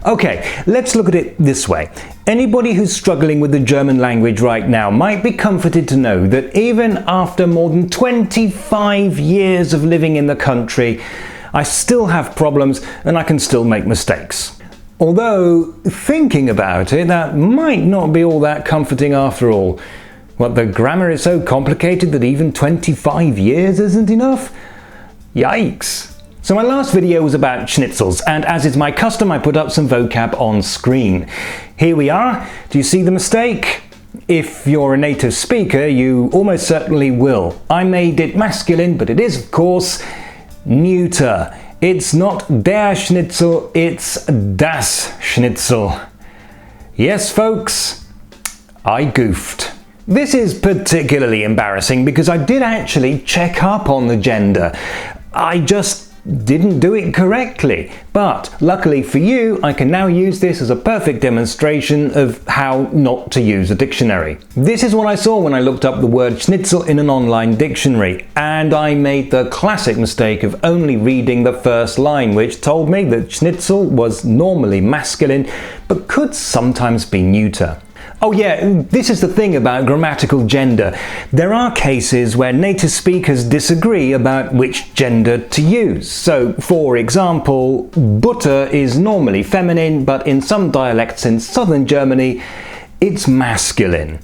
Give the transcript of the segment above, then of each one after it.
Okay, let's look at it this way. Anybody who's struggling with the German language right now might be comforted to know that even after more than 25 years of living in the country, I still have problems and I can still make mistakes. Although, thinking about it, that might not be all that comforting after all. What, the grammar is so complicated that even 25 years isn't enough? Yikes! So my last video was about schnitzels, and as is my custom, I put up some vocab on screen. Here we are. Do you see the mistake? If you're a native speaker, you almost certainly will. I made it masculine, but it is, of course, neuter. It's not der Schnitzel, it's das Schnitzel. Yes, folks, I goofed. This is particularly embarrassing because I did actually check up on the gender. I just didn't do it correctly. But luckily for you, I can now use this as a perfect demonstration of how not to use a dictionary. This is what I saw when I looked up the word schnitzel in an online dictionary, and I made the classic mistake of only reading the first line, which told me that schnitzel was normally masculine but could sometimes be neuter. Oh yeah, this is the thing about grammatical gender. There are cases where native speakers disagree about which gender to use. So, for example, butter is normally feminine, but in some dialects in southern Germany, it's masculine.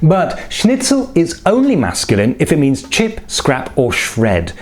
But schnitzel is only masculine if it means chip, scrap, or shred.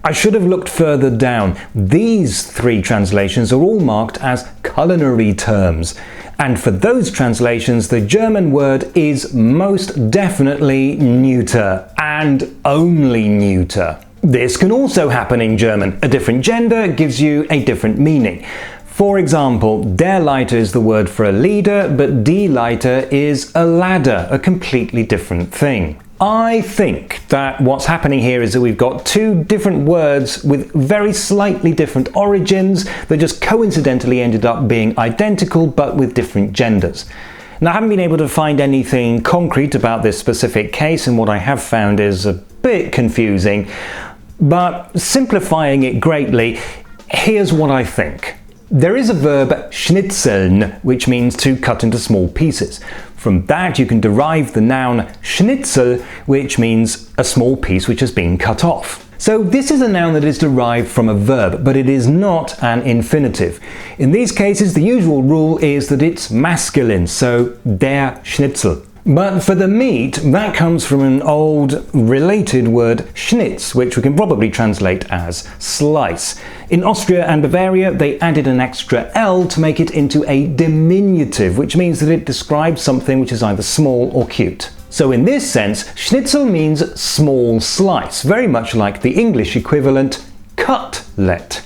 I should have looked further down. These three translations are all marked as culinary terms. And for those translations, the German word is most definitely neuter, and only neuter. This can also happen in German. A different gender gives you a different meaning. For example, der Leiter is the word for a leader, but die Leiter is a ladder, a completely different thing. I think that what's happening here is that we've got two different words with very slightly different origins that just coincidentally ended up being identical but with different genders. Now, I haven't been able to find anything concrete about this specific case, and what I have found is a bit confusing, but simplifying it greatly, here's what I think. There is a verb schnitzeln, which means to cut into small pieces. From that you can derive the noun schnitzel, which means a small piece which has been cut off. So this is a noun that is derived from a verb, but it is not an infinitive. In these cases the usual rule is that it's masculine, so der Schnitzel. But for the meat, that comes from an old related word schnitz, which we can probably translate as slice. In Austria and Bavaria, they added an extra L to make it into a diminutive, which means that it describes something which is either small or cute. So in this sense, schnitzel means small slice, very much like the English equivalent cutlet.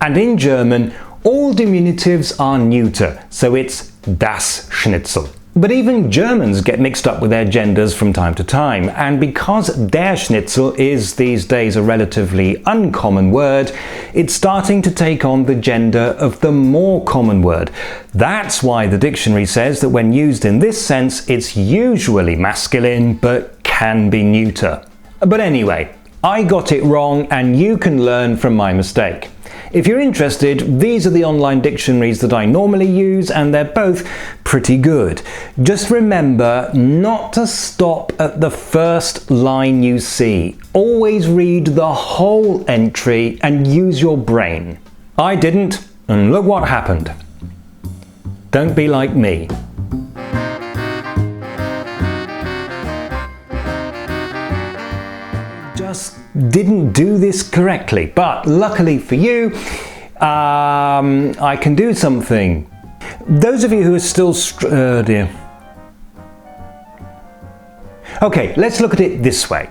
And in German, all diminutives are neuter, so it's das Schnitzel. But even Germans get mixed up with their genders from time to time, and because der Schnitzel is these days a relatively uncommon word, it's starting to take on the gender of the more common word. That's why the dictionary says that when used in this sense, it's usually masculine but can be neuter. But anyway, I got it wrong, and you can learn from my mistake. If you're interested, these are the online dictionaries that I normally use, and they're both pretty good. Just remember not to stop at the first line you see. Always read the whole entry and use your brain. I didn't, and look what happened. Don't be like me. Just didn't do this correctly, but luckily for you, I can do something. Those of you who are still dear. Okay, let's look at it this way.